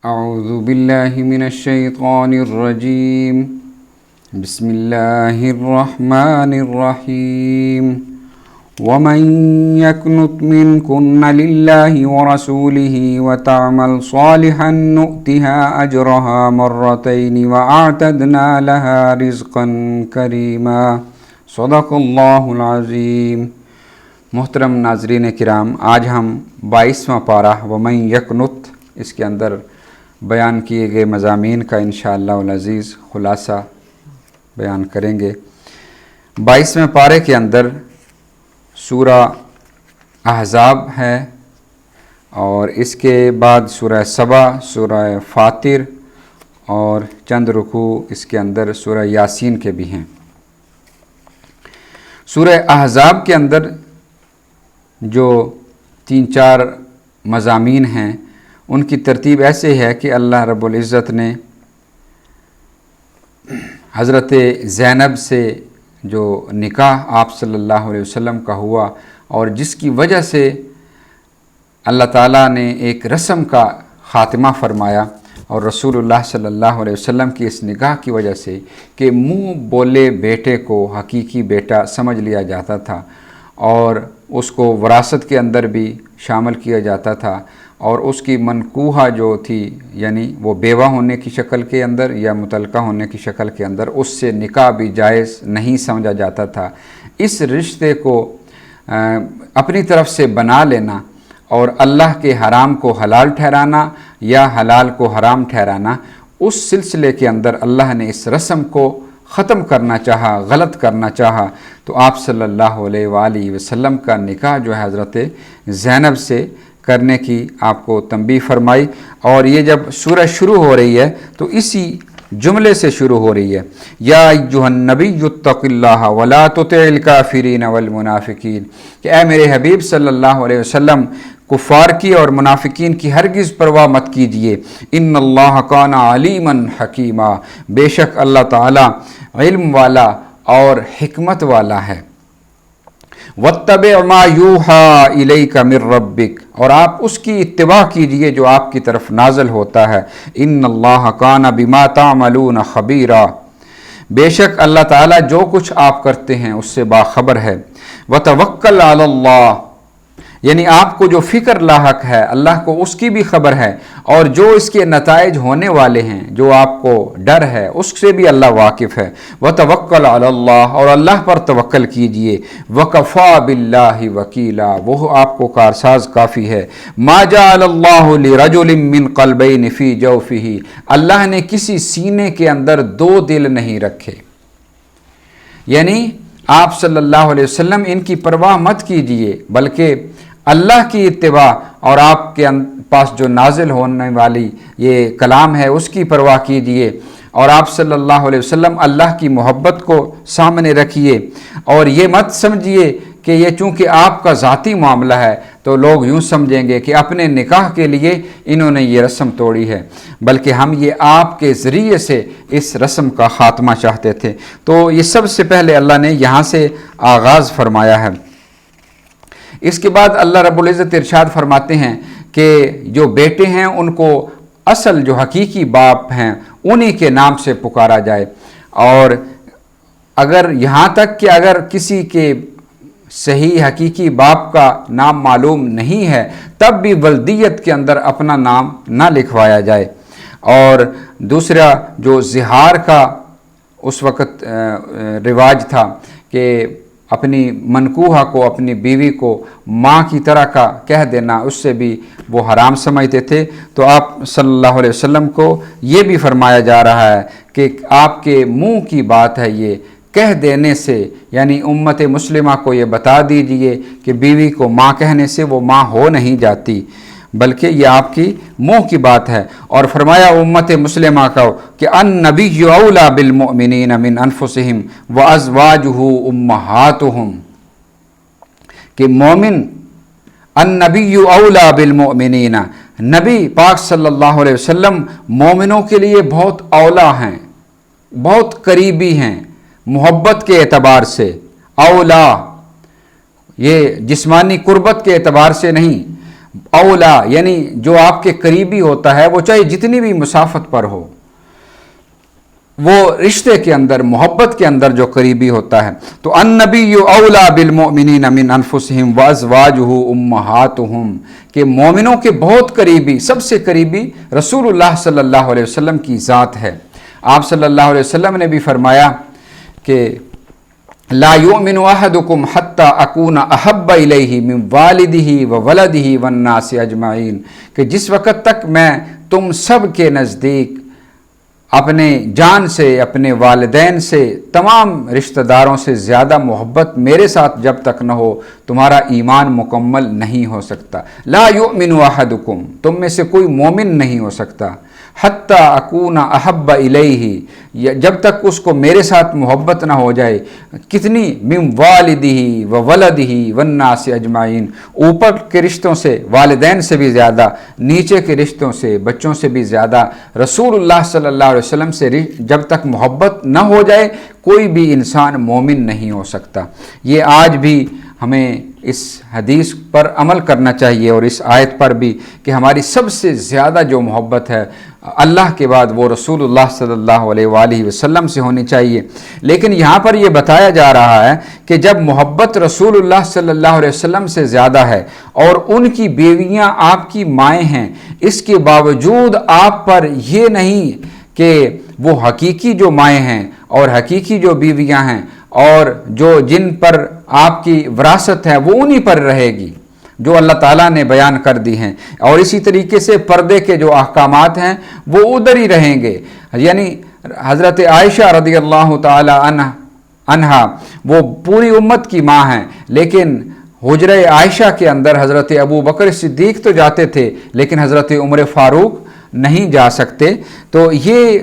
اعوذ باللہ من الشیطان الرجیم بسم اللہ الرحمن الرحیم ومن يقنت منكن لله ورسوله وتعمل صالحا نؤتها أجرها مرتين وأعتدنا لها رزقا كريما صدق اللہ العظیم۔ محترم ناظرین کرام، آج ہم 22واں پارہ ومن یقنت اس کے اندر بیان کیے گئے مضامین کا انشاءاللہ العزیز خلاصہ بیان کریں گے۔ 22ویں پارے کے اندر سورہ احزاب ہے اور اس کے بعد سورہ سبا، سورہ فاطر اور چند رکوع اس کے اندر سورہ یاسین کے بھی ہیں۔ سورہ احزاب کے اندر جو 3-4 مضامین ہیں ان کی ترتیب ایسے ہے کہ اللہ رب العزت نے حضرت زینب سے جو نکاح آپ صلی اللہ علیہ وسلم کا ہوا اور جس کی وجہ سے اللہ تعالیٰ نے ایک رسم کا خاتمہ فرمایا، اور رسول اللہ صلی اللہ علیہ وسلم کی اس نکاح کی وجہ سے کہ منہ بولے بیٹے کو حقیقی بیٹا سمجھ لیا جاتا تھا اور اس کو وراثت کے اندر بھی شامل کیا جاتا تھا، اور اس کی منکوحہ جو تھی یعنی وہ بیوہ ہونے کی شکل کے اندر یا متعلقہ ہونے کی شکل کے اندر اس سے نکاح بھی جائز نہیں سمجھا جاتا تھا۔ اس رشتے کو اپنی طرف سے بنا لینا اور اللہ کے حرام کو حلال ٹھہرانا یا حلال کو حرام ٹھہرانا، اس سلسلے کے اندر اللہ نے اس رسم کو ختم کرنا چاہا، غلط کرنا چاہا، تو آپ صلی اللہ علیہ وآلہ وسلم کا نکاح جو ہے حضرت زینب سے کرنے کی آپ کو تنبیہ فرمائی۔ اور یہ جب سورہ شروع ہو رہی ہے تو اسی جملے سے شروع ہو رہی ہے، یا ایھا النبی اتق اللہ ولا تطع الکافرین والمنافقین، کہ اے میرے حبیب صلی اللہ علیہ وسلم کفار کی اور منافقین کی ہرگز پرواہ مت کیجیے، ان اللہ کان علیما حکیما، بے شک اللہ تعالی علم والا اور حکمت والا ہے۔ واتبع ما یوحی الیک من ربک، اور آپ اس کی اتباع کیجئے جو آپ کی طرف نازل ہوتا ہے، ان اللہ کان بما تعملون خبیرا، بے شک اللہ تعالیٰ جو کچھ آپ کرتے ہیں اس سے باخبر ہے۔ وتوکل علی اللہ، یعنی آپ کو جو فکر لاحق ہے اللہ کو اس کی بھی خبر ہے، اور جو اس کے نتائج ہونے والے ہیں جو آپ کو ڈر ہے اس سے بھی اللہ واقف ہے۔ وتوکل علی اللہ، اور اللہ پر توکل کیجئے۔ وکفیٰ باللہ وکیلا، وہ آپ کو کارساز کافی ہے۔ ما جعل اللہ لرجل من قلبین فی جوفہ، اللہ نے کسی سینے کے اندر 2 دل نہیں رکھے، یعنی آپ صلی اللہ علیہ وسلم ان کی پرواہ مت کیجئے بلکہ اللہ کی اتباع اور آپ کے پاس جو نازل ہونے والی یہ کلام ہے اس کی پرواہ کیجئے، اور آپ صلی اللہ علیہ وسلم اللہ کی محبت کو سامنے رکھیے، اور یہ مت سمجھیے کہ یہ چونکہ آپ کا ذاتی معاملہ ہے تو لوگ یوں سمجھیں گے کہ اپنے نکاح کے لیے انہوں نے یہ رسم توڑی ہے، بلکہ ہم یہ آپ کے ذریعے سے اس رسم کا خاتمہ چاہتے تھے۔ تو یہ سب سے پہلے اللہ نے یہاں سے آغاز فرمایا ہے۔ اس کے بعد اللہ رب العزت ارشاد فرماتے ہیں کہ جو بیٹے ہیں ان کو اصل جو حقیقی باپ ہیں انہی کے نام سے پکارا جائے، اور اگر یہاں تک کہ اگر کسی کے صحیح حقیقی باپ کا نام معلوم نہیں ہے تب بھی ولدیت کے اندر اپنا نام نہ لکھوایا جائے۔ اور دوسرا جو زہار کا اس وقت رواج تھا کہ اپنی منکوحہ کو، اپنی بیوی کو ماں کی طرح کا کہہ دینا، اس سے بھی وہ حرام سمجھتے تھے، تو آپ صلی اللہ علیہ وسلم کو یہ بھی فرمایا جا رہا ہے کہ آپ کے منہ کی بات ہے یہ کہہ دینے سے، یعنی امت مسلمہ کو یہ بتا دیجئے کہ بیوی کو ماں کہنے سے وہ ماں ہو نہیں جاتی بلکہ یہ آپ کی منہ کی بات ہے۔ اور فرمایا امت مسلمہ کو کہ النبی اولی بالمؤمنین من انفسہم وازواجہ امہاتہم، کہ مومن النبی اولی بالمؤمنین، نبی پاک صلی اللہ علیہ وسلم مومنوں کے لیے بہت اولا ہیں، بہت قریبی ہیں محبت کے اعتبار سے۔ اولا یہ جسمانی قربت کے اعتبار سے نہیں، اولا یعنی جو آپ کے قریبی ہوتا ہے وہ چاہے جتنی بھی مسافت پر ہو، وہ رشتے کے اندر محبت کے اندر جو قریبی ہوتا ہے، تو النبی اولا بالمؤمنین من انفسہم وازواجہ امہاتہم، کہ مومنوں کے بہت قریبی، سب سے قریبی رسول اللہ صلی اللہ علیہ وسلم کی ذات ہے۔ آپ صلی اللہ علیہ وسلم نے بھی فرمایا کہ لا یؤمن احدکم حتی اکون احب الیہ من والدہ وولدہ والناس اجمعین، کہ جس وقت تک میں تم سب کے نزدیک اپنے جان سے، اپنے والدین سے، تمام رشتہ داروں سے زیادہ محبت میرے ساتھ جب تک نہ ہو، تمہارا ایمان مکمل نہیں ہو سکتا۔ لا یؤمن احدکم، تم میں سے کوئی مومن نہیں ہو سکتا، حتی اکون احب الیہ، جب تک اس کو میرے ساتھ محبت نہ ہو جائے، کتنی، من والدہ و ولدہ والناس اجمعین، اوپر کے رشتوں سے، والدین سے بھی زیادہ، نیچے کے رشتوں سے، بچوں سے بھی زیادہ رسول اللہ صلی اللہ علیہ وسلم سے جب تک محبت نہ ہو جائے کوئی بھی انسان مومن نہیں ہو سکتا۔ یہ آج بھی ہمیں اس حدیث پر عمل کرنا چاہیے، اور اس آیت پر بھی، کہ ہماری سب سے زیادہ جو محبت ہے اللہ کے بعد وہ رسول اللہ صلی اللہ علیہ وآلہ وسلم سے ہونی چاہیے۔ لیکن یہاں پر یہ بتایا جا رہا ہے کہ جب محبت رسول اللہ صلی اللہ علیہ وسلم سے زیادہ ہے اور ان کی بیویاں آپ کی مائیں ہیں، اس کے باوجود آپ پر یہ نہیں کہ وہ حقیقی جو مائیں ہیں اور حقیقی جو بیویاں ہیں اور جو جن پر آپ کی وراثت ہے وہ انہی پر رہے گی جو اللہ تعالیٰ نے بیان کر دی ہیں، اور اسی طریقے سے پردے کے جو احکامات ہیں وہ ادھر ہی رہیں گے۔ یعنی حضرت عائشہ رضی اللہ تعالی عنہا وہ پوری امت کی ماں ہیں، لیکن حجرہ عائشہ کے اندر حضرت ابو بکر صدیق تو جاتے تھے لیکن حضرت عمر فاروق نہیں جا سکتے۔ تو یہ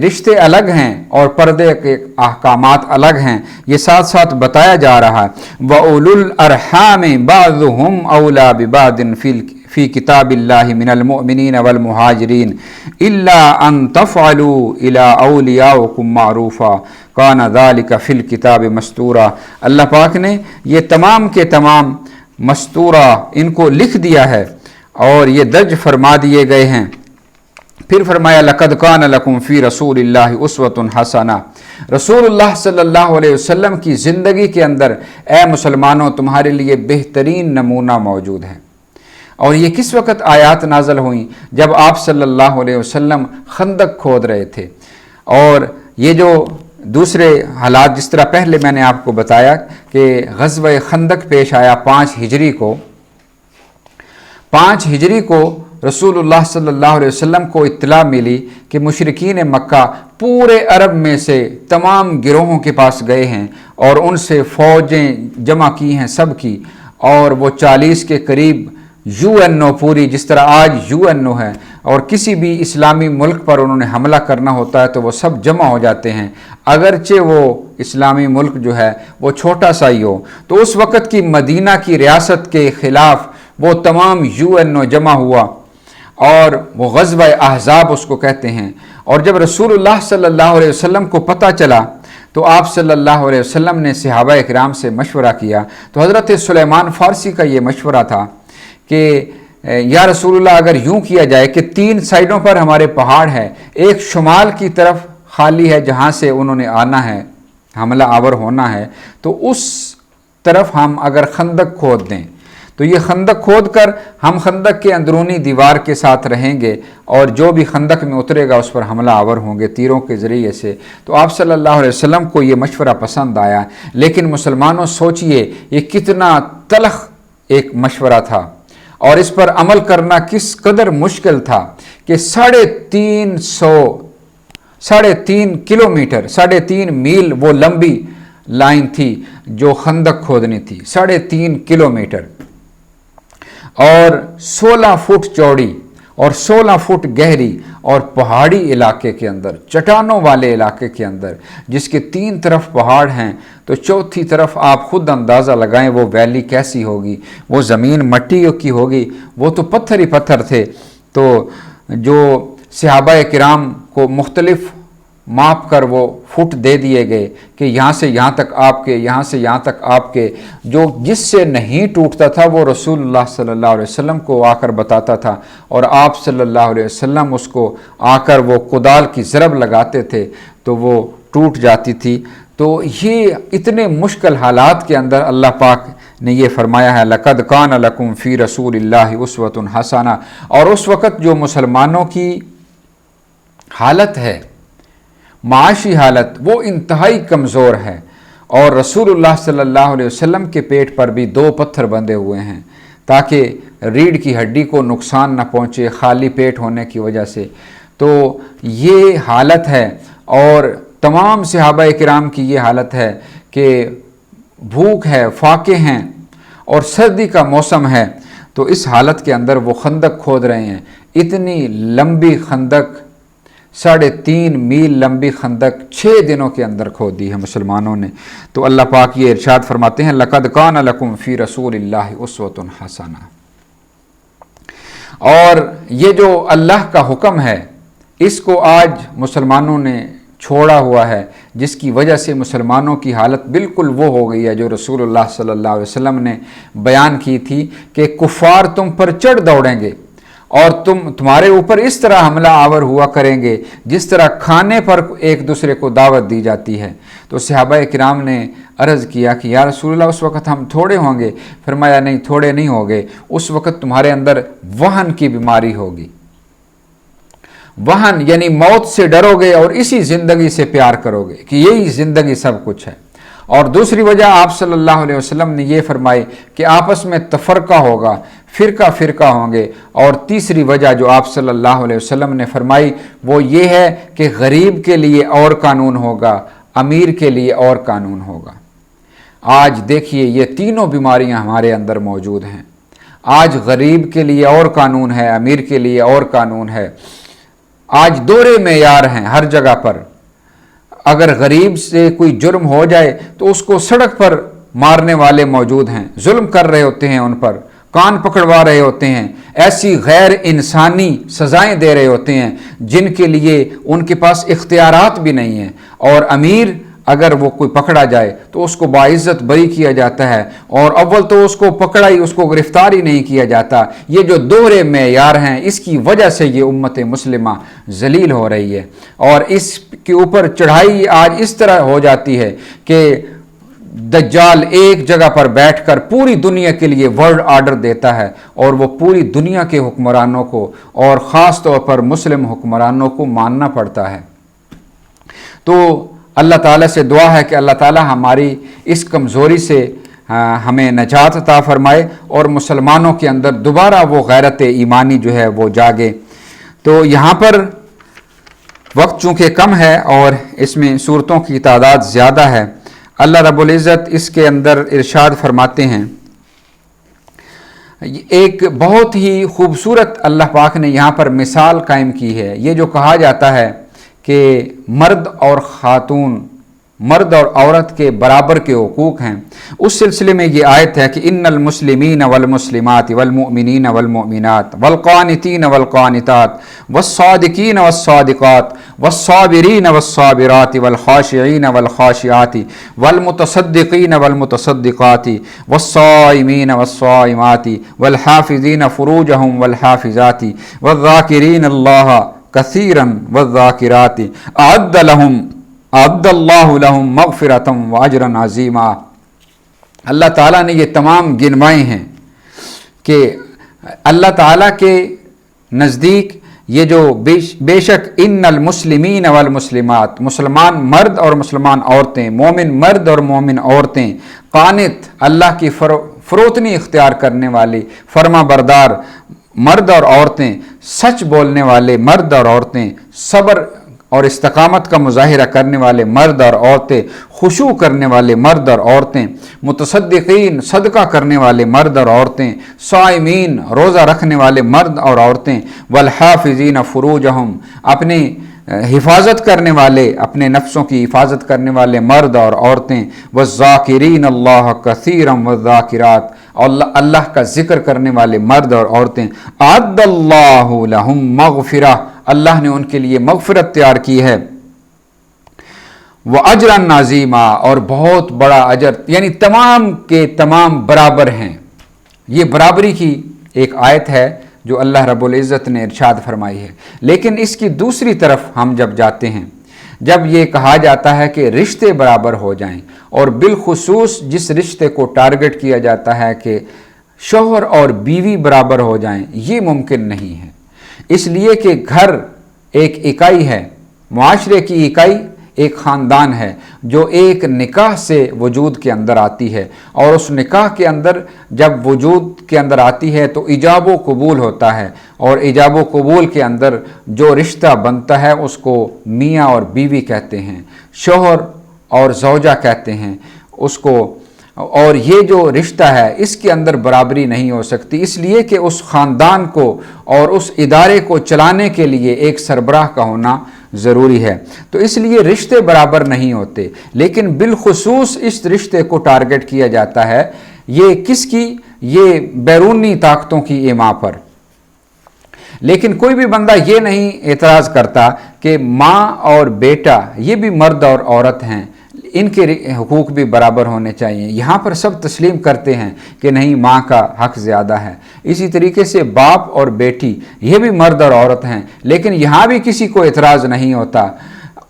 رشتے الگ ہیں اور پردے کے احکامات الگ ہیں، یہ ساتھ ساتھ بتایا جا رہا ہے۔ وَأُولُو الْأَرْحَامِ بَعْضُهُمْ أَوْلَى بِبَعْضٍ فی کتاب اللہ من المؤمنین والمہاجرین الا ان تفعلوا الی اولیاءکم معروفا کان ذلک فی الکتاب مستورا۔ اللہ پاک نے یہ تمام کے تمام مستورہ ان کو لکھ دیا ہے اور یہ درج فرما دیے گئے ہیں۔ پھر فرمایا لقد کان لکم فی رسول اللہ اسوۃ حسنہ، رسول اللہ صلی اللہ علیہ وسلم کی زندگی کے اندر اے مسلمانوں تمہارے لیے بہترین نمونہ موجود ہے۔ اور یہ کس وقت آیات نازل ہوئیں؟ جب آپ صلی اللہ علیہ وسلم خندق کھود رہے تھے، اور یہ جو دوسرے حالات جس طرح پہلے میں نے آپ کو بتایا کہ غزوہ خندق پیش آیا 5 ہجری کو، 5 ہجری کو رسول اللہ صلی اللہ علیہ وسلم کو اطلاع ملی کہ مشرکین مکہ پورے عرب میں سے تمام گروہوں کے پاس گئے ہیں اور ان سے فوجیں جمع کی ہیں سب کی، اور وہ 40 کے قریب UNO پوری، جس طرح آج UNO ہے، اور کسی بھی اسلامی ملک پر انہوں نے حملہ کرنا ہوتا ہے تو وہ سب جمع ہو جاتے ہیں، اگرچہ وہ اسلامی ملک جو ہے وہ چھوٹا سا ہی ہو۔ تو اس وقت کی مدینہ کی ریاست کے خلاف وہ تمام UNO جمع ہوا، اور وہ غزوہ احزاب اس کو کہتے ہیں۔ اور جب رسول اللہ صلی اللہ علیہ وسلم کو پتہ چلا تو آپ صلی اللہ علیہ وسلم نے صحابہ اکرام سے مشورہ کیا۔ تو حضرت سلیمان فارسی کا یہ مشورہ تھا کہ یا رسول اللہ اگر یوں کیا جائے کہ 3 سائڈوں پر ہمارے پہاڑ ہے، ایک شمال کی طرف خالی ہے جہاں سے انہوں نے آنا ہے، حملہ آور ہونا ہے، تو اس طرف ہم اگر خندق کھود دیں تو یہ خندق کھود کر ہم خندق کے اندرونی دیوار کے ساتھ رہیں گے، اور جو بھی خندق میں اترے گا اس پر حملہ آور ہوں گے تیروں کے ذریعے سے۔ تو آپ صلی اللہ علیہ وسلم کو یہ مشورہ پسند آیا، لیکن مسلمانوں سوچئے یہ کتنا تلخ ایک مشورہ تھا، اور اس پر عمل کرنا کس قدر مشکل تھا کہ 3.5 کلومیٹر 3.5 میل وہ لمبی لائن تھی جو خندق کھودنی تھی، 3.5 کلومیٹر، اور 16 فٹ چوڑی اور 16 فٹ گہری، اور پہاڑی علاقے کے اندر، چٹانوں والے علاقے کے اندر، جس کے 3 طرف پہاڑ ہیں، تو چوتھی طرف آپ خود اندازہ لگائیں وہ ویلی کیسی ہوگی، وہ زمین مٹی کی ہوگی، وہ تو پتھر ہی پتھر تھے۔ تو جو صحابہ کرام کو مختلف माप कर वो फुट दे दिए गए कि यहाँ से यहाँ तक आपके, यहाँ से यहाँ तक आपके। जो जिससे नहीं टूटता था वो रसूलुल्लाह सल्लल्लाहु अलैहि वसल्लम को आकर बताता था और आप सल्लल्लाहु अलैहि वसल्लम उसको आकर वो कुदाल की ज़रब लगाते थे तो वो टूट जाती थी। तो ये इतने मुश्किल हालात के अंदर अल्लाह पाक ने ये फरमाया है, लक़द कान लकुम फ़ी रसूलिल्लाहि उस्वतुन हसना। और उस वक़्त जो मुसलमानों की हालत है, माशी हालत, वो इंतहाई कमज़ोर है और रसूलुल्लाह सल्लल्लाहु अलैहि वसल्लम के पेट पर भी 2 पत्थर बंधे हुए हैं ताकि रीढ़ की हड्डी को नुकसान न पहुँचे खाली पेट होने की वजह से। तो ये हालत है और तमाम सहाबा किराम की ये हालत है कि भूख है, फाके हैं और सर्दी का मौसम है। तो इस हालत के अंदर वो खंदक खोद रहे हैं। इतनी लंबी खंदक, 3.5 मील लंबी खंदक 6 दिनों के अंदर खोदी है मुसलमानों ने। तो अल्लाह पाक ये इरशाद फरमाते हैं, लक़द कान लकुम फ़ी रसूलिल्लाहि उस्वतुन हसना। और ये जो अल्लाह का हुक्म है इसको आज मुसलमानों ने छोड़ा हुआ है, जिसकी वजह से मुसलमानों की हालत बिल्कुल वो हो गई है जो रसूलुल्लाह सल्लल्लाहु अलैहि वसल्लम ने बयान की थी कि कुफ़ार तुम पर चढ़ दौड़ेंगे और तुम्हारे ऊपर इस तरह हमला आवर हुआ करेंगे जिस तरह खाने पर एक दूसरे को दावत दी जाती है। तो सहाबा किराम ने अर्ज़ किया कि या रसूलल्लाह उस वक़्त हम थोड़े होंगे। फरमाया नहीं, थोड़े नहीं होंगे, उस वक़्त तुम्हारे अंदर वहन की बीमारी होगी। वहन यानी मौत से डरोगे और इसी ज़िंदगी से प्यार करोगे कि यही ज़िंदगी सब कुछ है। और दूसरी वजह आप सल्लल्लाहु अलैहि वसल्लम ने ये फरमाई कि आपस में तफरका होगा, फ़िरका फ़िरका होंगे। और तीसरी वजह जो आप सल्लल्लाहु अलैहि वसल्लम ने फरमाई वो ये है कि गरीब के लिए और कानून होगा, अमीर के लिए और कानून होगा। आज देखिए ये तीनों बीमारियां हमारे अंदर मौजूद हैं। आज गरीब के लिए और कानून है, अमीर के लिए और कानून है। आज दोहरे मेयार हैं हर जगह पर। अगर गरीब से कोई जुर्म हो जाए तो उसको सड़क पर मारने वाले मौजूद हैं, जुल्म कर रहे होते हैं, उन पर कान पकड़वा रहे होते हैं, ऐसी गैर इंसानी सज़ाएं दे रहे होते हैं जिनके लिए उनके पास इख्तियारात भी नहीं हैं। और अमीर अगर वो कोई पकड़ा जाए तो उसको बाइज़्ज़त बरी किया जाता है और अव्वल तो उसको पकड़ा ही, उसको गिरफ्तार ही नहीं किया जाता। ये जो दोहरे मेयार हैं इसकी वजह से ये उम्मत मुस्लिमा जलील हो रही है और इसके ऊपर चढ़ाई आज इस तरह हो जाती है कि दज्जाल एक जगह पर बैठकर पूरी दुनिया के लिए वर्ल्ड आर्डर देता है और वो पूरी दुनिया के हुक्मरानों को और ख़ास तौर पर मुस्लिम हुक्मरानों को मानना पड़ता है। तो अल्लाह ताला से दुआ है कि अल्लाह ताला हमारी इस कमज़ोरी से हमें नजात अता फरमाए और मुसलमानों के अंदर दोबारा वो गैरत ईमानी जो है वो जागे। तो यहाँ पर वक्त चूँकि कम है और इसमें सूरतों की तादाद ज़्यादा है, अल्लाह रब्बुल इज़्ज़त इसके अंदर इरशाद फरमाते हैं। एक बहुत ही खूबसूरत अल्लाह पाक ने यहाँ पर मिसाल कायम की है। ये जो कहा जाता है कि मर्द और ख़ातून, मर्द और औरत के बराबर के हुकूक हैं, उस सिलसिले में ये आयत है कि इन्नल मुस्लिमीन वल मुस्लिमात वल मुमिनीन वल मुमिनात वल क़ानितीन वल क़ानितात वस्सादिकीन वस्सादिक़ात वस्साबिरीन वस्साबिरात वल ख़ाशिईन वल ख़ाशिआत वल मुतसद्दिक़ीन वल मुतसद्दिक़ात वस्साइमीन वस्साइमात वल हाफ़िज़ीन फ़ुरूजहुम वल हाफ़िज़ात वज़्ज़ाकिरीन अल्लाह कसीरन वज़्ज़ाकिरात अअद्दल्लाहु लहुम मग़फ़िरतन व अजरन अज़ीमा। अल्लाह ताला ने ये तमाम गिनवाए हैं कि अल्लाह ताला के नज़दीक ये जो बेशक इन्नल मुस्लिमीन वल मुस्लिमात, मुसलमान मर्द और मुसलमान औरतें, मोमिन मर्द और मोमिन औरतें, कानित अल्लाह की फ़रोतनी इख्तियार करने वाली फर्मा बरदार मर्द और औरतें, सच बोलने वाले मर्द और औरतें, सब्र और इस्तकामत का मुजाहिरा करने वाले मर्द और औरतें, खुशू करने वाले मर्द और औरतें, मुतसद्दिक़ीन सदका करने वाले मर्द और औरतें, साइमीन रोज़ा रखने वाले मर्द और औरतें, वल हाफ़िज़ीन फ़ुरूजहुम अपनी हिफाजत करने वाले, अपने नफ्सों की हिफाजत करने वाले मर्द और औरतें, वज़्ज़ाकिरीन अल्लाह कसीरन वज़्ज़ाकिरात और अल्लाह का ज़िक्र करने वाले मर्द और औरतें, अअद्दल्लाहु लहुम मग़फ़िरा अल्लाह ने उनके लिए मग़फ़िरत तैयार की है व अजरन नाजीमा, और बहुत बड़ा अजर, यानी तमाम के तमाम बराबर हैं। ये बराबरी की एक आयत है जो अल्लाह रब्बुल इज़्ज़त ने इरशाद फरमाई है। लेकिन इसकी दूसरी तरफ हम जब जाते हैं, जब ये कहा जाता है कि रिश्ते बराबर हो जाएं, और बिलखुसूस जिस रिश्ते को टारगेट किया जाता है कि शौहर और बीवी बराबर हो जाएं, ये मुमकिन नहीं है। इसलिए कि घर एक इकाई है, मुआशरे की इकाई एक ख़ानदान है जो एक निकाह से वजूद के अंदर आती है, और उस निकाह के अंदर जब वजूद के अंदर आती है तो इजाब व कबूल होता है, और इजाब व कबूल के अंदर जो रिश्ता बनता है उसको मियाँ और बीवी कहते हैं, शौहर और ज़ौजा कहते हैं उसको। और ये जो रिश्ता है इसके अंदर बराबरी नहीं हो सकती, इसलिए कि उस ख़ानदान को और उस इदारे को चलाने के लिए एक सरबराह का होना ज़रूरी है। तो इसलिए रिश्ते बराबर नहीं होते, लेकिन बिलखुसूस इस रिश्ते को टारगेट किया जाता है, ये किसकी, ये बैरूनी ताकतों की इमा पर। लेकिन कोई भी बंदा ये नहीं एतराज़ करता कि माँ और बेटा ये भी मर्द और औरत हैं, इनके हुकूक भी बराबर होने चाहिए। यहाँ पर सब तस्लीम करते हैं कि नहीं, माँ का हक़ ज़्यादा है। इसी तरीके से बाप और बेटी ये भी मर्द और औरत हैं, लेकिन यहाँ भी किसी को एतराज़ नहीं होता।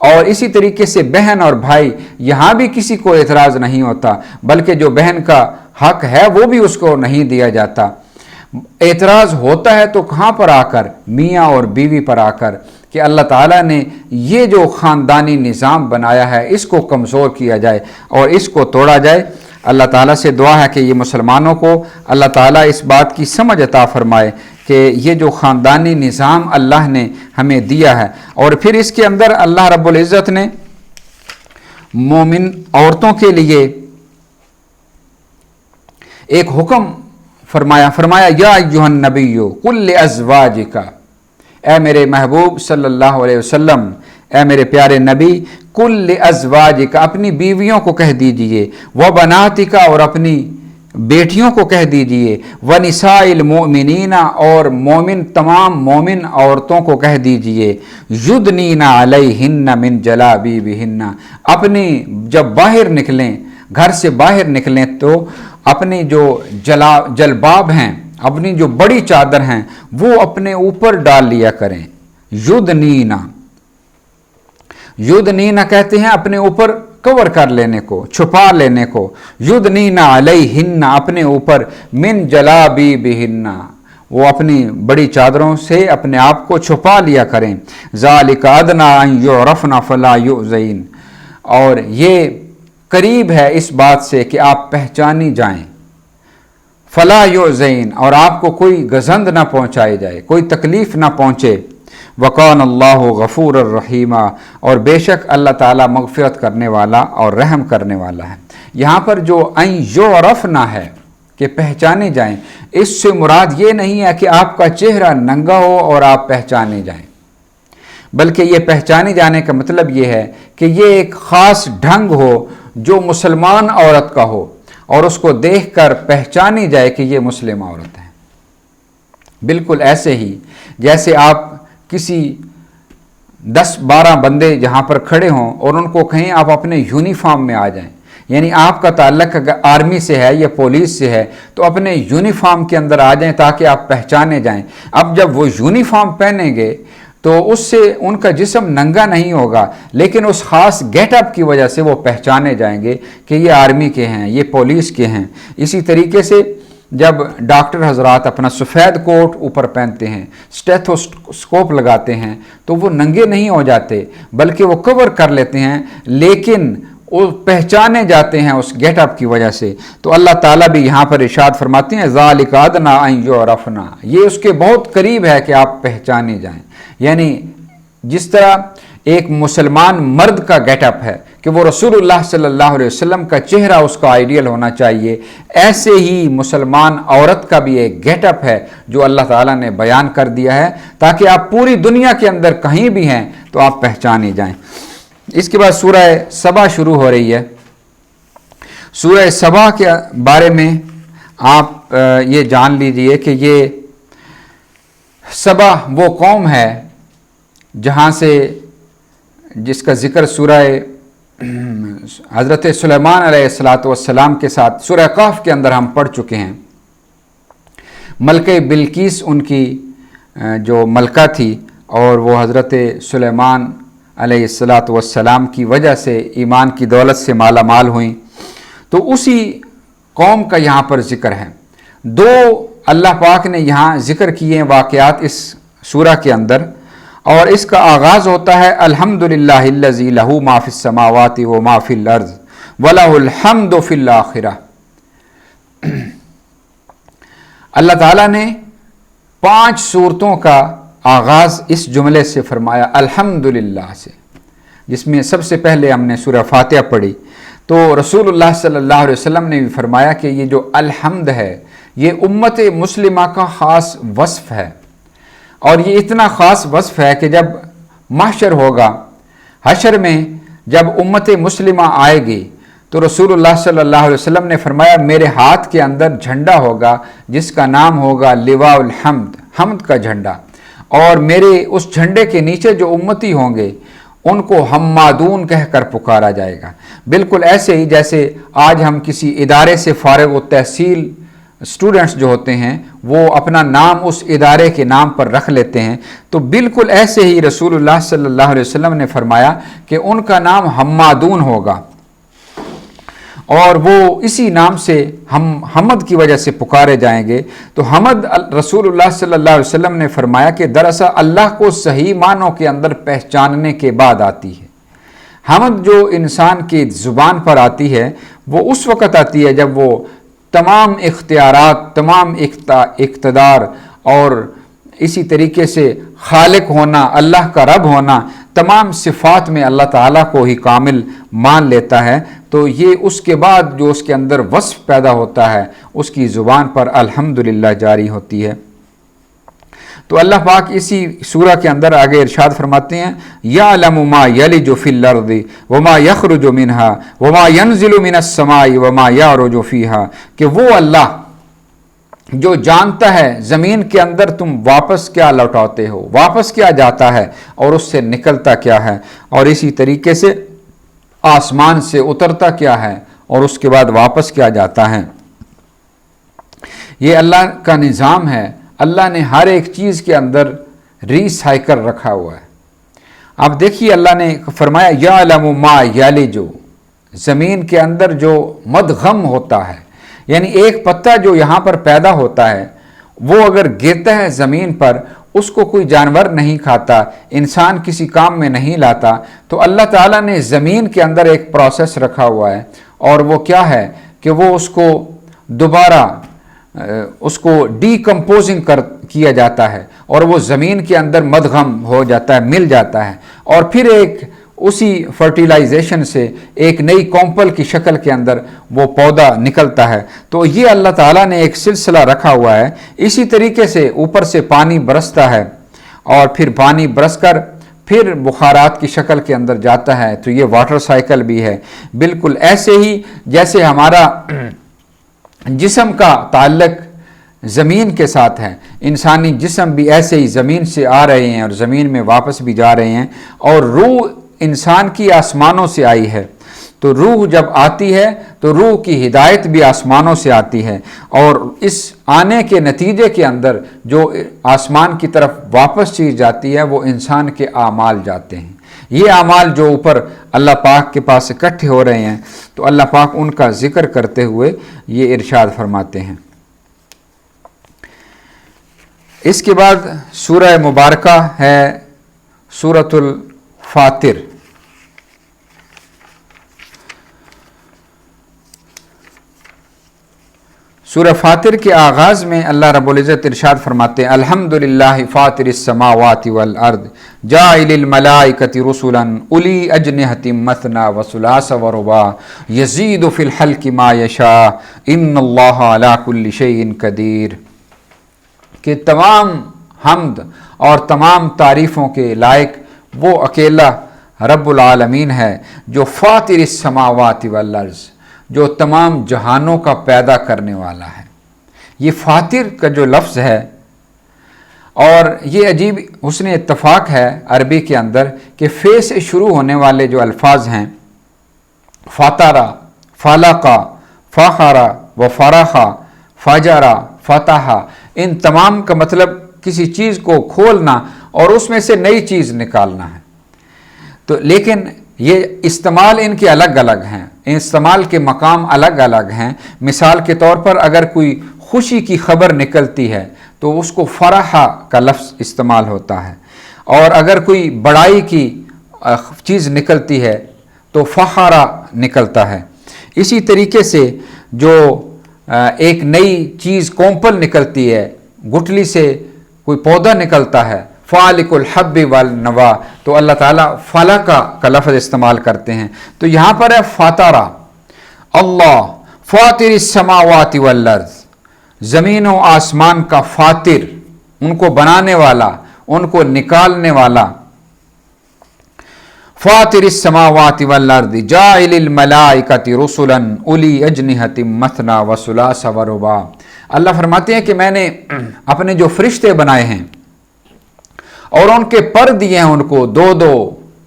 और इसी तरीके से बहन और भाई, यहाँ भी किसी को एतराज़ नहीं होता, बल्कि जो बहन का हक़ है वो भी उसको नहीं दिया जाता। एतराज़ होता है तो कहाँ पर आकर, मियाँ और बीवी पर आकर, कि अल्लाह ताला ने ये जो ख़ानदानी निज़ाम बनाया है इसको कमज़ोर किया जाए और इसको तोड़ा जाए। अल्लाह ताला से दुआ है कि ये मुसलमानों को अल्लाह ताला इस बात की समझ अता फ़रमाए कि ये जो ख़ानदानी निज़ाम अल्लाह ने हमें दिया है, और फिर इसके अंदर अल्लाह रब्बुल इज़्ज़त ने मोमिन औरतों के लिए एक हुक्म फरमाया या अय्युहन नबिय्यु कुल अज़वाजिका, ए मेरे महबूब सल्लल्लाहु अलैहि वसल्लम, ए मेरे प्यारे नबी, कुल अज़वाजिका, अपनी बीवियों को कह दीजिए, व बनातिका, और अपनी बेटियों को कह दीजिए, व निसाइल मोमिनीना, और मोमिन तमाम मोमिन औरतों को कह दीजिए, युदनीना अलैहिन्ना मिन जलाबीबिहिन्ना, अपनी जब बाहर निकलें, घर से बाहर निकलें तो अपनी जो जलबाब हैं, अपनी जो बड़ी चादर हैं वो अपने ऊपर डाल लिया करें। युदनीना कहते हैं अपने ऊपर कवर कर लेने को, छुपा लेने को। युदनीना अलैहिन्ना, अपने ऊपर, मिन जलाबीबिहिन्ना, वो अपनी बड़ी चादरों से अपने आप को छुपा लिया करें। ज़ालिका अदना अन युरफ़ना फ़ला युज़ैन, और ये करीब है इस बात से कि आप पहचानी जाएं। फ़ला युज़ैन, और आपको कोई गज़ंद ना पहुँचाई जाए, कोई तकलीफ़ ना पहुँचे। वकान अल्लाहु गफ़ूर रहीमा, और बेशक अल्लाह ताला मग़फ़िरत करने वाला और रहम करने वाला है। यहाँ पर जो अन युरफ़ना है कि पहचाने जाएं, इससे मुराद ये नहीं है कि आपका चेहरा नंगा हो और आप पहचाने जाएं, बल्कि ये पहचाने जाने का मतलब ये है कि ये एक ख़ास ढंग हो जो मुसलमान औरत का हो, और उसको देखकर पहचानी जाए कि ये मुस्लिम औरत है। बिल्कुल ऐसे ही जैसे आप किसी 10-12 बंदे जहाँ पर खड़े हों और उनको कहें आप अपने यूनिफॉर्म में आ जाएं, यानी आपका ताल्लुक अगर आर्मी से है या पुलिस से है तो अपने यूनिफॉर्म के अंदर आ जाएं ताकि आप पहचाने जाएं। अब जब वो यूनिफॉर्म पहनेंगे तो उससे उनका जिस्म नंगा नहीं होगा, लेकिन उस ख़ास गेटअप की वजह से वो पहचाने जाएंगे कि ये आर्मी के हैं, ये पुलिस के हैं। इसी तरीके से जब डॉक्टर हजरात अपना सफ़ेद कोट ऊपर पहनते हैं, स्टेथोस्कोप लगाते हैं, तो वो नंगे नहीं हो जाते बल्कि वो कवर कर लेते हैं, लेकिन वो पहचाने जाते हैं उस गेटअप की वजह से। तो अल्लाह ताला भी यहाँ पर इरशाद फरमाते हैं ज़ालिका अदना अन युरफ़ना, ये उसके बहुत करीब है कि आप पहचाने जाएं। यानी जिस तरह एक मुसलमान मर्द का गेटअप है कि वो रसूलुल्लाह सल्लल्लाहु अलैहि वसल्लम का चेहरा उसका आइडियल होना चाहिए, ऐसे ही मुसलमान औरत का भी एक गेटअप है जो अल्लाह ताला ने बयान कर दिया है ताकि आप पूरी दुनिया के अंदर कहीं भी हैं तो आप पहचाने जाएं। इसके बाद सूरह सबा शुरू हो रही है। सूरह सबा के बारे में आप ये जान लीजिए कि ये सबा वो कौम है जहाँ से जिसका ज़िक्र सूरह حضرت سلیمان अलैहिस्सलाम के साथ सूरह कहफ के अंदर हम पढ़ चुके हैं। मलके बिल्किस उनकी जो मलका थी और वो हज़रत सुलेमान अलैहिस्सलाम की वजह से ईमान की दौलत से माला माल हुई। तो उसी कौम का यहाँ पर ज़िक्र है। दो अल्लाह पाक ने यहाँ ज़िक्र किए हैं वाक़यात इस सूरा के अंदर, और इसका आगाज़ होता है अल्हम्दुलिल्लाहिल्लज़ी लहू मा फ़िस समावाति व मा फ़िल अर्ज़ व लहुल हम्दु फ़िल आखिरह। अल्लाह ताला ने 5 सूरतों का आगाज़ इस जुमले से फरमाया अल्हम्दुलिल्लाह से, जिसमें सबसे पहले हमने सूरह फातिहा पढ़ी। तो रसूलुल्लाह सल्लल्लाहु अलैहि वसल्लम ने भी फरमाया कि ये जो अल्हम्द है ये उम्मत मुस्लिमा का ख़ास वस्फ़ है, और ये इतना ख़ास वस्फ़ है कि जब महशर होगा, हशर में जब उम्मत मुस्लिमा आएगी तो रसूलुल्लाह सल्लल्लाहु अलैहि वसल्लम ने फरमाया मेरे हाथ के अंदर झंडा होगा जिसका नाम होगा लिवाउल हम्द, हम्द का झंडा, और मेरे उस झंडे के नीचे जो उम्मती होंगे उनको हम्मादून कहकर पुकारा जाएगा। बिल्कुल ऐसे ही जैसे आज हम किसी इदारे से फारिग व तहसील स्टूडेंट्स जो होते हैं वो अपना नाम उस इदारे के नाम पर रख लेते हैं, तो बिल्कुल ऐसे ही रसूलुल्लाह सल्लल्लाहु अलैहि वसल्लम ने फरमाया कि उनका नाम हम्मादून होगा, और वो इसी नाम से हमद की वजह से पुकारे जाएंगे। तो हमद रसूलुल्लाह सल्लल्लाहु अलैहि वसल्लम ने फरमाया कि दरअसल अल्लाह को सही मानों के अंदर पहचानने के बाद आती है। हमद जो इंसान की ज़ुबान पर आती है वो उस वक़्त आती है जब वो तमाम इख्तियारात, तमाम इक़्तिदार और इसी तरीके से खालिक होना, अल्लाह का रब होना, तमाम सिफ़ात में अल्लाह ताला को ही कामिल मान लेता है। तो ये उसके बाद जो उसके अंदर वस्फ़ पैदा होता है उसकी ज़ुबान पर अल्हम्दुलिल्लाह जारी होती है। तो अल्लाह पाक इसी सूरा के अंदर आगे इरशाद फरमाते हैं यअलमु मा यलिजु फिल अर्दि व मा यखरुजु मिनहा व मा यनज़िलु मिनस समाई व मा यअरुजु फ़ीहा, कि वो अल्लाह जो जानता है ज़मीन के अंदर तुम वापस क्या लौटाते हो, वापस क्या जाता है और उससे निकलता क्या है, और इसी तरीके से आसमान से उतरता क्या है और उसके बाद वापस क्या जाता है। ये अल्लाह का निज़ाम है। अल्लाह ने हर एक चीज़ के अंदर रिसाइकल रखा हुआ है। अब देखिए अल्लाह ने फरमाया यअलमु मा यलिजु, ज़मीन के अंदर जो मदगम होता है, यानी एक पत्ता जो यहाँ पर पैदा होता है वो अगर गिरता है ज़मीन पर, उसको कोई जानवर नहीं खाता, इंसान किसी काम में नहीं लाता, तो अल्लाह ताला ने ज़मीन के अंदर एक प्रोसेस रखा हुआ है, और वो क्या है कि वो उसको दोबारा उसको डीकम्पोजिंग किया जाता है और वो ज़मीन के अंदर मदगम हो जाता है, मिल जाता है, और फिर एक उसी फर्टिलाइजेशन से एक नई कॉम्पल की शक्ल के अंदर वो पौधा निकलता है। तो ये अल्लाह ताला ने एक सिलसिला रखा हुआ है। इसी तरीके से ऊपर से पानी बरसता है और फिर पानी बरसकर फिर बुखारात की शक्ल के अंदर जाता है, तो ये वाटर साइकिल भी है। बिल्कुल ऐसे ही जैसे हमारा जिस्म का ताल्लुक ज़मीन के साथ है, इंसानी जिस्म भी ऐसे ही ज़मीन से आ रहे हैं और ज़मीन में वापस भी जा रहे हैं, और रूह इंसान की आसमानों से आई है। तो रूह जब आती है तो रूह की हिदायत भी आसमानों से आती है, और इस आने के नतीजे के अंदर जो आसमान की तरफ वापस चीज़ जाती है वो इंसान के आमाल जाते हैं। ये आमाल जो ऊपर अल्लाह पाक के पास इकट्ठे हो रहे हैं, तो अल्लाह पाक उनका ज़िक्र करते हुए ये इरशाद फरमाते हैं। इसके बाद सूरह मुबारका है सूरतुल फातिर। सूरह फातिर के आगाज़ में अल्लाह रब्बुल इज़्ज़त इरशाद फरमाते हैं अल्हम्दुलिल्लाहि फातिरिस समावाति वल अर्द जाइलिल मलाइकति रुसुलन उली अजनिहतिम मसना व सुलासा व रुबा यज़ीदु फिल हल्कि मा यशा इन्नल्लाहा अला कुल्लि शैइन कदीर, कि तमाम हम्द और तमाम तारीफ़ों के लायक वो अकेला रब्बुल आलमीन है जो फातिरिस समावाति वल अर्ज़, जो तमाम जहानों का पैदा करने वाला है। ये फातिर का जो लफ्ज़ है, और ये अजीब हुस्न इत्तफाक है अरबी के अंदर कि फ़े से शुरू होने वाले जो अल्फाज हैं फातारा, फालाका, फ़ाखरा व फ़राखा, फ़जरा, फ़तहा, इन तमाम का मतलब किसी चीज़ को खोलना और उसमें से नई चीज़ निकालना है। तो लेकिन ये इस्तेमाल इनके अलग अलग हैं, इस्तेमाल के मकाम अलग अलग हैं। मिसाल के तौर पर अगर कोई खुशी की खबर निकलती है तो उसको फ़राहा का लफ्ज़ इस्तेमाल होता है, और अगर कोई बड़ाई की चीज़ निकलती है तो फ़खरा निकलता है। इसी तरीके से जो एक नई चीज़ कोंपल निकलती है, गुठली से कोई पौधा निकलता है, फ़ालिकुल हब्बि वल नवा, तो अल्लाह ताला फ़लका का लफ्ज़ इस्तेमाल करते हैं। तो यहाँ पर है फ़ातारा, अल्लाह फ़ातिरिस समावाति वल अर्ज़, ज़मीन व आसमान का फ़ातिर, उनको बनाने वाला, उनको निकालने वाला। फ़ातिरिस समावाति वल अर्ज़ जाइलिल मलाइकति रुसुलन उली अजनिहतिम मथना व सुलासा व रुबा। अल्लाह फरमाते हैं कि मैंने अपने जो फरिश्ते बनाए हैं और उनके पर दिए हैं उनको 2-2,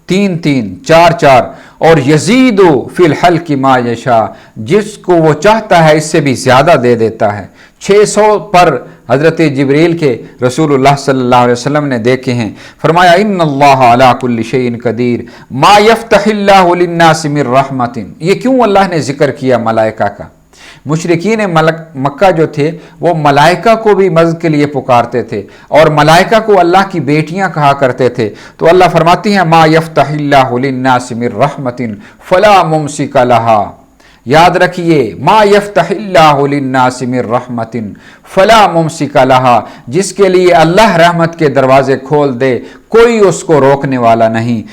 3-3, 4-4, और यजीदु फिल हल्की मा यशा, जिसको वो चाहता है इससे भी ज़्यादा दे देता है। 600 पर हज़रत जिब्रील के रसूलुल्लाह सल्लल्लाहु अलैहि वसल्लम ने देखे हैं। फरमाया इन्नल्लाह अला कुल्ली शैइन कदीर मा यफ्तहिल्लाहु लिन्नासि मिर रहमतिन। ये क्यों अल्लाह ने जिक्र किया मलाइका का? मुशरिकीन मक्का जो थे वो मलाइका को भी मज़ के लिए पुकारते थे और मलाइका को अल्लाह की बेटियां कहा करते थे। तो अल्लाह फरमाती हैं मा यफ्तहिल्लाहु लिन्नासि मिर रहमतिन फला मुमसिका लहा। याद रखिए, मा यफ्तहिल्लाहु लिन्नासि मिर रहमतिन फला मुमसिका लहा, जिसके लिए अल्लाह रहमत के दरवाजे खोल दे कोई उसको रोकने वाला नहीं।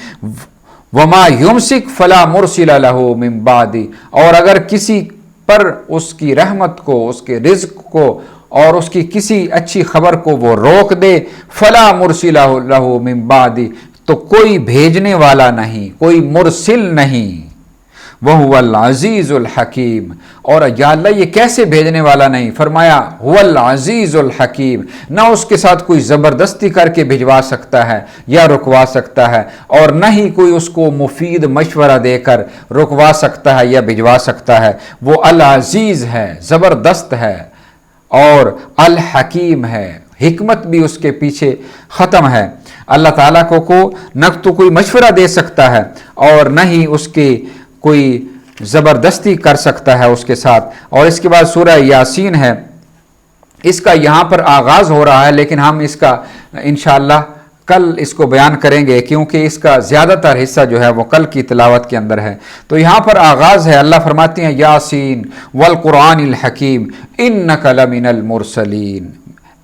वमा युमसिक फला मुरसिला लहू मिन बादी, और अगर किसी पर उसकी रहमत को, उसके रिज़्क को और उसकी किसी अच्छी खबर को वो रोक दे, फला मुरसिला लहू मिन बादी, तो कोई भेजने वाला नहीं, कोई मुरसिल नहीं। वह हुवल अज़ीज़ुल हकीम, और या अल्लाह ये कैसे भेजने वाला नहीं? फरमाया हुवल अज़ीज़ुल हकीम, ना उसके साथ कोई ज़बरदस्ती करके भिजवा सकता है या रुकवा सकता है, और न ही कोई उसको मुफीद मशवरा देकर रुकवा सकता है या भिजवा सकता है। वो अल अज़ीज़ है, ज़बरदस्त है, और अल हकीम है, हिकमत भी उसके पीछे ख़त्म है। अल्लाह ताला को न तो कोई मशवरा दे सकता है और न ही उसके कोई ज़बरदस्ती कर सकता है उसके साथ। और इसके बाद सूरह यासीन है, इसका यहाँ पर आगाज़ हो रहा है, लेकिन हम इसका इंशाअल्लाह कल इसको बयान करेंगे, क्योंकि इसका ज़्यादातर हिस्सा जो है वो कल की तिलावत के अंदर है। तो यहाँ पर आगाज़ है, अल्लाह फरमाते हैं यासीन वल कुरानिल हकीम इन्नका लमिनल मुरसलीन।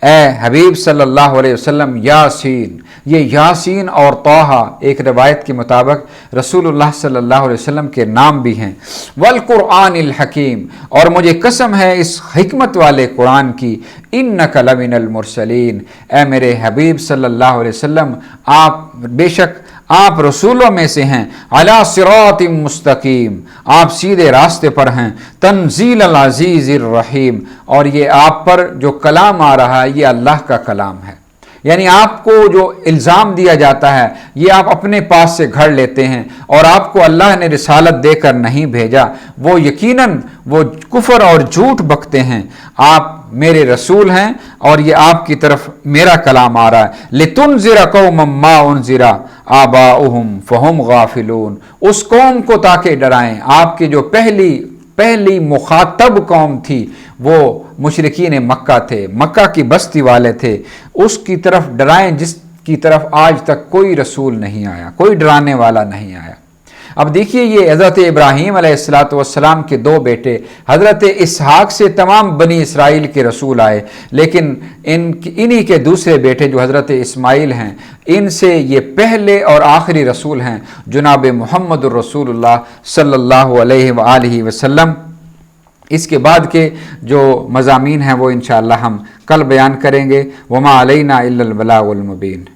ए हबीब सल्लल्लाहु अलैहि वसल्लम, यासीन, ये यासीन और तोहा एक रिवायत के मुताबिक रसूलुल्लाह सल्लल्लाहु अलैहि वसल्लम के नाम भी हैं। वल कुरानिल हकीम, और मुझे कसम है इस हिकमत वाले कुरान की, इन्नका लमिनल मुरसलीन, ए मेरे हबीब सल्लल्लाहु अलैहि वसल्लम, आप बेशक आप रसूलों में से हैं। अला सिरातिम मुस्तकीम, आप सीधे रास्ते पर हैं। तंजील अल अजीज़िर रहीम, और ये आप पर जो कलाम आ रहा है ये अल्लाह का कलाम है। यानी आपको जो इल्ज़ाम दिया जाता है ये आप अपने पास से घड़ लेते हैं, और आपको अल्लाह ने रिसालत देकर नहीं भेजा, वो यकीनन वो कुफर और झूठ बकते हैं। आप मेरे रसूल हैं और ये आपकी तरफ मेरा कलाम आ रहा है। लितुनज़िरा कौमम मा उनज़िरा आबाउहुम फहुम गाफिलून, उस कौम को ताकि डराएं, आपकी जो पहली मुखातब कौम थी वो मुशरिकीन मक्का थे, मक्का की बस्ती वाले थे, उसकी तरफ डराएं जिसकी तरफ आज तक कोई रसूल नहीं आया, कोई डराने वाला नहीं आया। अब देखिए, ये हज़रत इब्राहीम अलैहिस्सलातु वस्सलाम के दो बेटे हज़रत इसहाक से तमाम बनी इसराइल के रसूल आए, लेकिन इन्हीं के दूसरे बेटे जो हज़रत इस्माइल हैं, इनसे ये पहले और आखिरी रसूल हैं जनाब मुहम्मदुर रसूलुल्लाह सल्लल्लाहु अलैहि वसल्लम। इसके बाद के जो मज़ामीन हैं वो इंशाअल्लाह हम कल बयान करेंगे। वमा अलैना इल्लल बलागुल मुबीन।